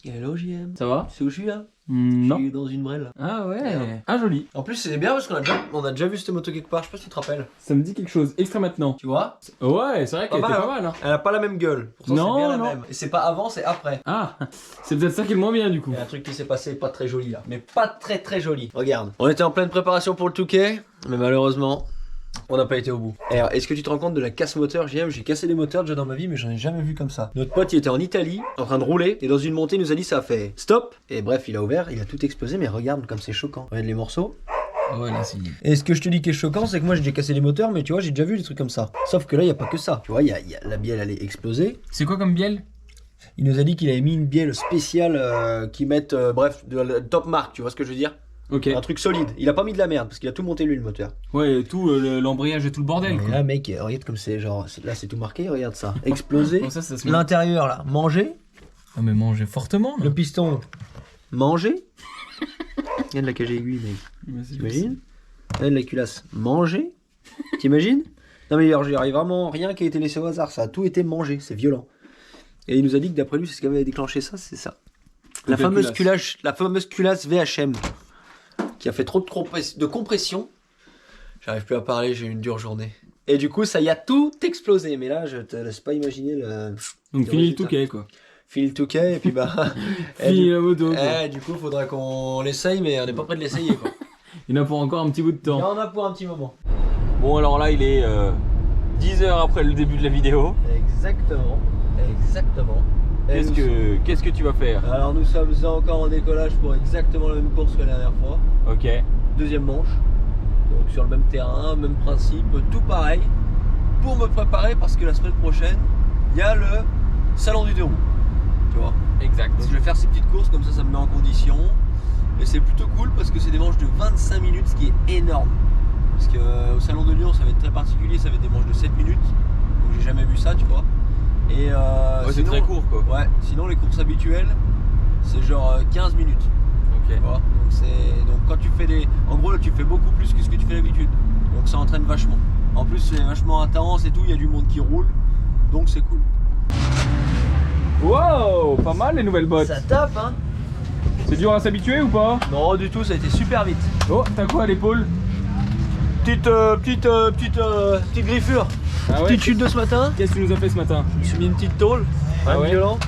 Hello JM. Ça va? C'est où je suis là? Non. Je suis dans une brêle. Ah ouais. Ah joli. En plus c'est bien parce qu'on a déjà vu cette moto quelque part, je sais pas si tu te rappelles. Ça me dit quelque chose. Extra maintenant. Tu vois? Ouais, c'est vrai qu'elle était mal, pas mal. Hein. Elle a pas la même gueule. Pourtant Non, c'est bien la non. même. Et c'est pas avant, c'est après. Ah, c'est peut-être ça qui est le moins bien du coup. Il y a un truc qui s'est passé pas très joli là. Mais pas très joli. Regarde. On était en pleine préparation pour le Touquet, mais malheureusement, on n'a pas été au bout. Alors, est-ce que tu te rends compte de la casse moteur, JM? J'ai cassé des moteurs déjà dans ma vie, mais j'en ai jamais vu comme ça. Notre pote, il était en Italie, en train de rouler, et dans une montée, il nous a dit ça a fait stop. Et bref, il a ouvert, il a tout explosé, mais regarde comme c'est choquant. Regarde les morceaux. Ah ouais, là c'est. Et ce que je te dis qui est choquant, c'est que moi j'ai déjà cassé les moteurs, mais tu vois, j'ai déjà vu des trucs comme ça. Sauf que là, il n'y a pas que ça. Tu vois, la bielle, elle est explosée. C'est quoi comme bielle? Il nous a dit qu'il avait mis une bielle spéciale qui mettent, bref, de la top marque, tu vois ce que je veux dire? Ok. Un truc solide. Il a pas mis de la merde parce qu'il a tout monté lui le moteur. Ouais, tout l'embrayage et tout le bordel Mais quoi. là mec, regarde comme c'est genre, là c'est tout marqué, regarde ça. Explosé. Comme ça se met. L'intérieur là, mangé. Ah mais manger fortement là. Le piston, mangé. Regarde la cage aiguille mec. T'imagines? Regarde la culasse, mangé. T'imagines? Non mais il y a vraiment rien qui a été laissé au hasard, ça a tout été mangé, c'est violent. Et il nous a dit que d'après lui, c'est ce qui avait déclenché ça, c'est ça. La fameuse culasse VHM qui a fait trop de compression. J'arrive plus à parler, j'ai eu une dure journée. Et du coup, ça y a tout explosé. Mais là, je te laisse pas imaginer le. Donc fini le Touquet quoi. Fini le Touquet et puis bah. Fini la moto quoi. Du coup, faudra qu'on l'essaye, mais on n'est pas prêt de l'essayer quoi. Il y en a pour encore un petit bout de Il y temps. en a pour un petit moment. Bon alors là il est 10 heures après le début de la vidéo. Exactement. Qu'est-ce que tu vas faire? Alors, nous sommes encore en décollage pour exactement la même course que la dernière fois. Ok. Deuxième manche. Donc sur le même terrain, même principe, tout pareil. Pour me préparer parce que la semaine prochaine, il y a le salon du deux roues. Tu vois. Exact. Donc je vais faire ces petites courses comme ça me met en condition. Et c'est plutôt cool parce que c'est des manches de 25 minutes, ce qui est énorme. Parce que au salon de Lyon, ça va être très particulier, ça va être des manches de 7 minutes. Donc j'ai jamais vu ça, tu vois. Et ouais, c'est très court quoi. Ouais, sinon les courses habituelles, c'est genre 15 minutes. Ok. Tu vois, donc quand tu fais en gros là, tu fais beaucoup plus que ce que tu fais d'habitude. Donc ça entraîne vachement. En plus c'est vachement intense et tout, il y a du monde qui roule. Donc c'est cool. Wow, pas mal les nouvelles bottes. Ça tape hein. C'est dur à s'habituer ou pas? Non du tout, ça a été super vite. Oh, t'as quoi à l'épaule? Petite griffure. Ah ouais? Petite chute de ce matin. Qu'est-ce que tu nous as fait ce matin? Je me suis mis une petite tôle. Ah ouais? Violent.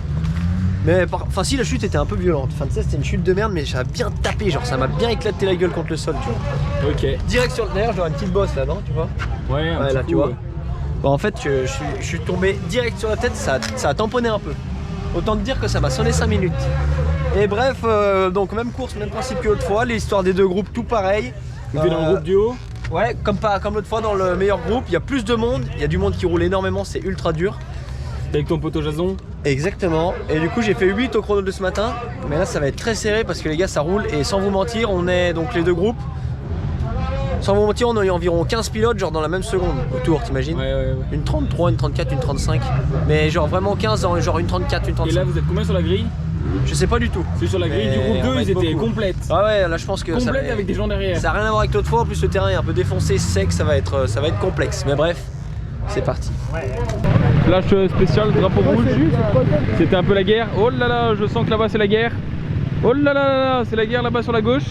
Mais enfin si la chute était un peu violente. Enfin tu sais c'était une chute de merde mais ça a bien tapé, genre ça m'a bien éclaté la gueule contre le sol tu vois. Ok. Direct sur le derrière, j'aurais une petite bosse là non tu vois. Ouais, un Ouais petit là coup, tu vois. Bon, en fait je suis tombé direct sur la tête, ça a tamponné un peu. Autant te dire que ça m'a sonné 5 minutes. Et bref, donc même course, même principe que l'autre fois, l'histoire des deux groupes tout pareil. Tu es dans le groupe duo? Ouais, comme l'autre fois dans le meilleur groupe, il y a plus de monde, il y a du monde qui roule énormément, c'est ultra dur. Avec ton poteau Jason? Exactement, et du coup j'ai fait 8 au chrono de ce matin, mais là ça va être très serré parce que les gars ça roule et sans vous mentir, on est donc les deux groupes. Sans vous mentir, on a eu environ 15 pilotes genre dans la même seconde autour, t'imagines? Ouais. Une 33, une 34, une 35, mais genre vraiment 15 dans genre une 34, une 35. Et là vous êtes combien sur la grille? Je sais pas du tout. C'est sur la grille Mais du groupe on 2, va ils être étaient beaucoup. complètes. Ah ouais, là je pense que Complètes avec des gens derrière. ça n'a rien à voir avec l'autre fois, en plus le terrain est un peu défoncé, sec, ça va être complexe. Mais bref, c'est parti. Flash spécial, drapeau rouge. C'était un peu la guerre. Oh là là, je sens que là-bas c'est la guerre. Oh là là, c'est la guerre là-bas sur la gauche.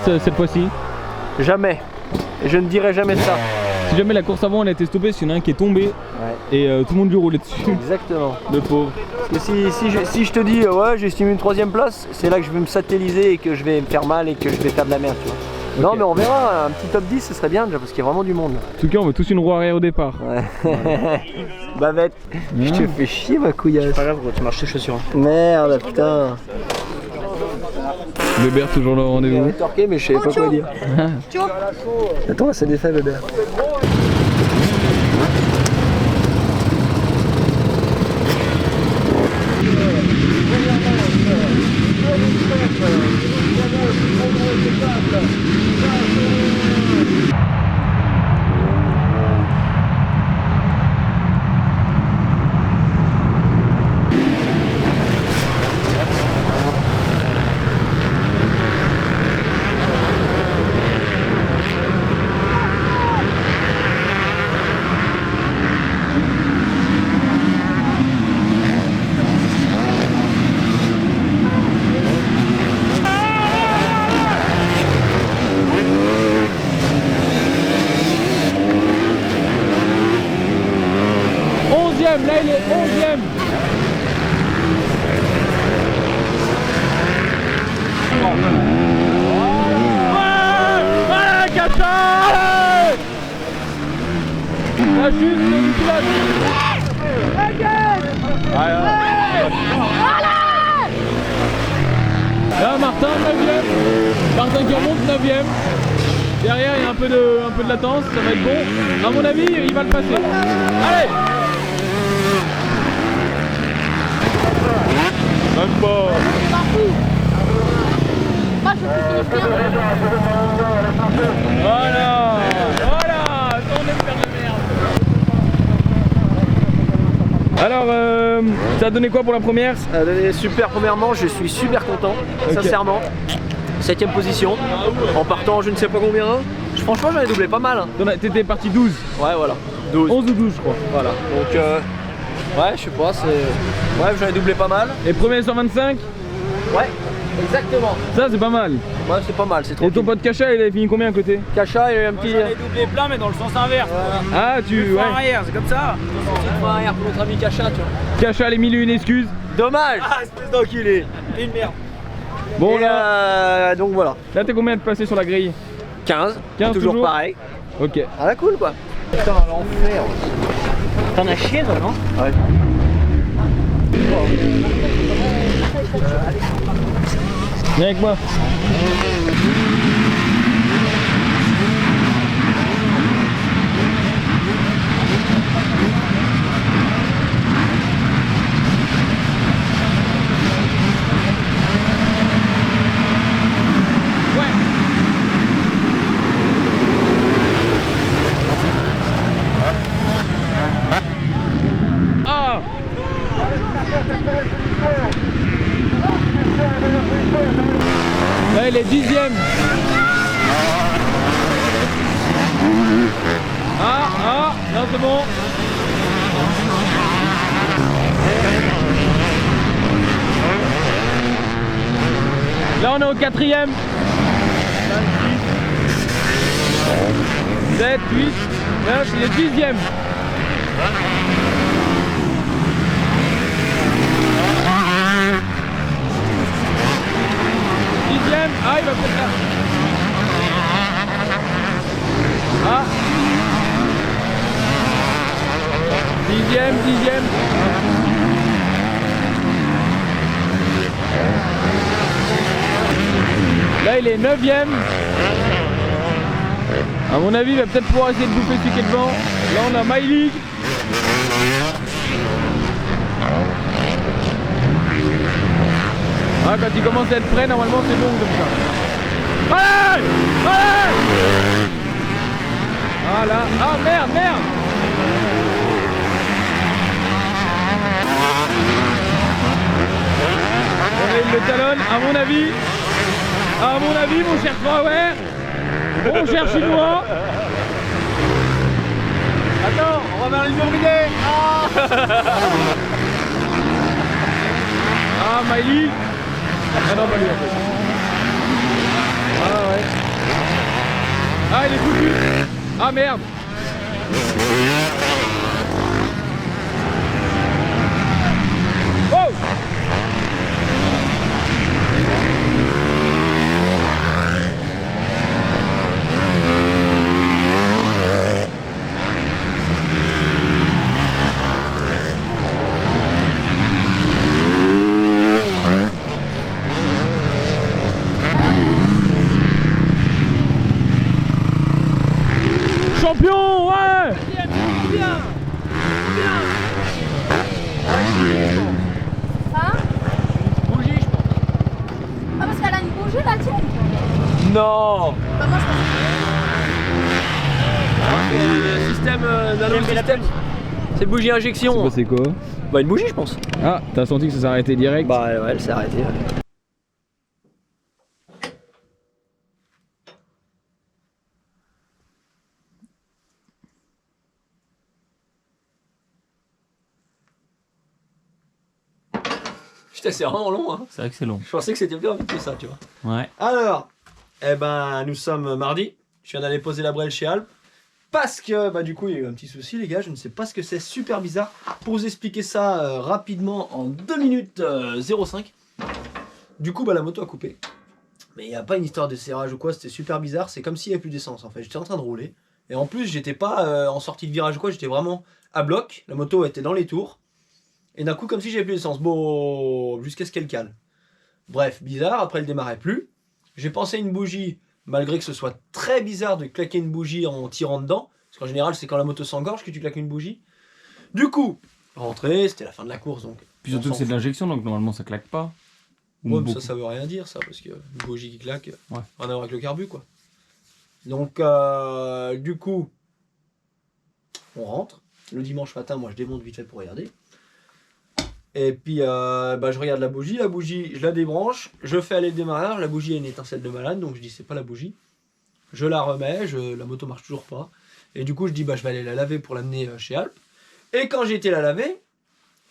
Cette fois-ci. Jamais. Et je ne dirai jamais ça. Si jamais la course avant elle a été stoppée, c'est qu'il y en a un qui est tombé et tout le monde lui roulait dessus. Exactement. Le pauvre. Parce que si je te dis ouais j'estime une 3ème place, c'est là que je vais me satelliser et que je vais me faire mal et que je vais faire de la merde tu vois. Okay. Non mais on verra, un petit top 10 ce serait bien déjà parce qu'il y a vraiment du monde. En tout cas on veut tous une roue arrière au départ. Ouais. Bavette, je te fais chier ma couillasse. C'est pas grave gros, tu marches tes chaussures. Merde putain. Bébert toujours là au rendez-vous. Il est torqué mais je savais pas quoi dire. Attends, c'est des faits bébé. juste sur du pilote. Là, Martin, 9ème. Martin qui remonte 9ème. Derrière, il y a un peu de latence, ça va être bon. À mon avis, il va le passer. Allez! Même pas. Voilà! Voilà! On aime faire de la merde. Alors, ça a donné quoi pour la première? Ça a donné super première manche, je suis super content, sincèrement. 7ème position, en partant je ne sais pas combien. Franchement j'en ai doublé pas mal. T'étais parti 12. Ouais voilà, 12. 11 ou 12 je crois. Voilà, donc ouais je sais pas, c'est... Ouais j'en ai doublé pas mal. Et premier 125? Ouais, exactement. Ça c'est pas mal. Ouais c'est pas mal, c'est trop. Et ton pote Kacha il avait fini combien à côté? Kacha il a eu un petit... J'en ai doublé plein mais dans le sens inverse. Voilà. Ah tu... Ouais. Arrière, c'est comme ça. Petite fois arrière pour notre ami Kacha tu vois. Kacha les mille et une excuses. Dommage. Ah espèce d'enculé. T'es une merde. Bon et là... donc voilà. Là t'es combien de passer sur la grille? 15, 15 toujours pareil. Ok. Ah la cool quoi. Putain l'enfer. T'en as chié toi non? Ouais. Viens avec moi. Là il est 10ème. Ah, non c'est bon. Là on est au 4ème. 7, 8, 9, il est 10ème. Ah, il va peut-être là. Ah. 10ème. Là, il est 9ème. À mon avis, il va peut-être pouvoir essayer de bouffer celui qui est devant. Là, on a My League. Ah, quand il commence à être prêt, normalement c'est bon comme ça. Allez! Allez! Voilà. Ah merde! Il le talonne, à mon avis, mon cher Power, mon cher Chinois. Attends, on va vers les ouvriers. Ah, Miley. Ah non, pas lui en fait. Ah ouais. Ah, il est foutu. Ah merde. Oh. Champion, ouais. Bien. Hein? Bougie, je pense. Ah parce qu'elle a une bougie la tienne? Non. Bah moi je Système nano-système. C'est une bougie injection. C'est quoi? Bah une bougie je pense. Ah, t'as senti que ça s'est arrêté direct? Bah ouais, elle s'est arrêtée. Ouais. Putain, c'est vraiment long hein. C'est vrai que c'est long. Je pensais que c'était plus rapide que ça, tu vois. Ouais. Alors, nous sommes mardi. Je viens d'aller poser la brelle chez Alp. Parce que, du coup, il y a eu un petit souci, les gars. Je ne sais pas ce que c'est, super bizarre. Pour vous expliquer ça rapidement, en 2 minutes 05. Du coup, la moto a coupé. Mais il n'y a pas une histoire de serrage ou quoi, c'était super bizarre. C'est comme s'il n'y avait plus d'essence, en fait. J'étais en train de rouler. Et en plus, j'étais pas en sortie de virage ou quoi, j'étais vraiment à bloc. La moto était dans les tours. Et d'un coup, comme si j'avais plus d'essence. Bon, jusqu'à ce qu'elle cale. Bref, bizarre. Après, elle démarrait plus. J'ai pensé une bougie, malgré que ce soit très bizarre de claquer une bougie en tirant dedans. Parce qu'en général, c'est quand la moto s'engorge que tu claques une bougie. Du coup, rentré, c'était la fin de la course. Donc, Puis surtout que c'est de l'injection, donc normalement ça claque pas. ouais, mais ça veut rien dire, ça. Parce qu'une bougie qui claque, ouais. rien à voir avec le carbu, quoi. Donc, du coup, on rentre. Le dimanche matin, moi, je démonte vite fait pour regarder. Et puis, je regarde la bougie, je la débranche, je fais aller le démarrage, la bougie a une étincelle de malade, donc je dis c'est pas la bougie. Je la remets, la moto marche toujours pas. Et du coup, je dis je vais aller la laver pour l'amener chez Alp. Et quand j'ai été la laver,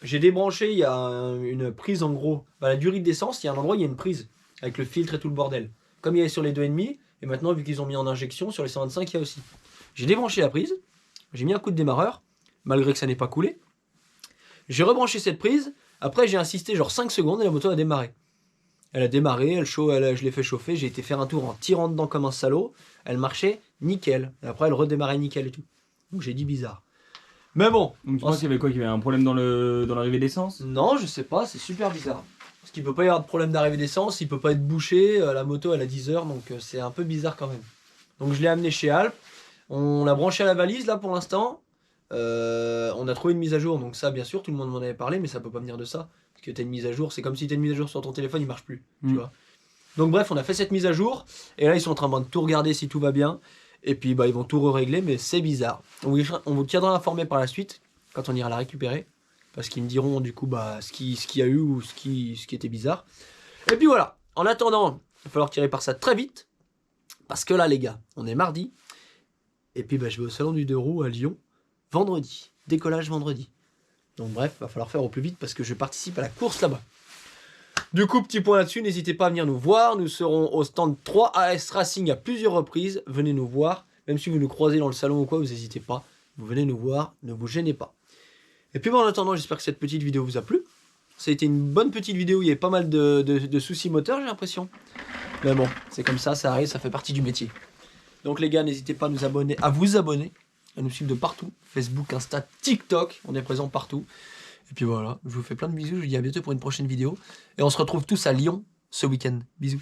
j'ai débranché, il y a une prise en gros, la durite d'essence, il y a un endroit, il y a une prise, avec le filtre et tout le bordel. Comme il y avait sur les 2,5, et maintenant, vu qu'ils ont mis en injection, sur les 125, il y a aussi. J'ai débranché la prise, j'ai mis un coup de démarreur, malgré que ça n'ait pas coulé. J'ai rebranché cette prise, après j'ai insisté genre 5 secondes et la moto a démarré. Elle a démarré, je l'ai fait chauffer, j'ai été faire un tour en tirant dedans comme un salaud, elle marchait nickel, et après elle redémarrait nickel et tout. Donc j'ai dit bizarre. Mais bon. Donc tu penses qu'il y avait quoi? Qu'il y avait un problème dans l'arrivée d'essence? Non, je sais pas, c'est super bizarre. Parce qu'il peut pas y avoir de problème d'arrivée d'essence, il peut pas être bouché, la moto elle a 10 heures, donc c'est un peu bizarre quand même. Donc je l'ai amené chez Alp, on l'a branché à la valise là pour l'instant. On a trouvé une mise à jour, donc ça bien sûr tout le monde m'en avait parlé, mais ça peut pas venir de ça, parce que t'as une mise à jour, c'est comme si t'as une mise à jour sur ton téléphone, il marche plus, tu vois. Donc bref, on a fait cette mise à jour, et là ils sont en train de tout regarder si tout va bien, et puis ils vont tout régler, mais c'est bizarre. On vous tiendra informé par la suite, quand on ira la récupérer, parce qu'ils me diront du coup ce qu'il y a eu ou ce qui était bizarre. Et puis voilà, en attendant, il va falloir tirer par ça très vite, parce que là les gars, on est mardi, et puis je vais au salon du 2 roues à Lyon, vendredi, décollage vendredi. Donc bref, va falloir faire au plus vite parce que je participe à la course là-bas. Du coup, petit point là-dessus, n'hésitez pas à venir nous voir. Nous serons au stand 3 AS Racing à plusieurs reprises. Venez nous voir. Même si vous nous croisez dans le salon ou quoi, vous n'hésitez pas. Vous venez nous voir, ne vous gênez pas. Et puis en attendant, j'espère que cette petite vidéo vous a plu. Ça a été une bonne petite vidéo, il y avait pas mal de soucis moteurs, j'ai l'impression. Mais bon, c'est comme ça arrive, ça fait partie du métier. Donc les gars, n'hésitez pas à vous abonner. À nous suivre de partout, Facebook, Insta, TikTok, on est présent partout. Et puis voilà, je vous fais plein de bisous, je vous dis à bientôt pour une prochaine vidéo. Et on se retrouve tous à Lyon ce week-end. Bisous.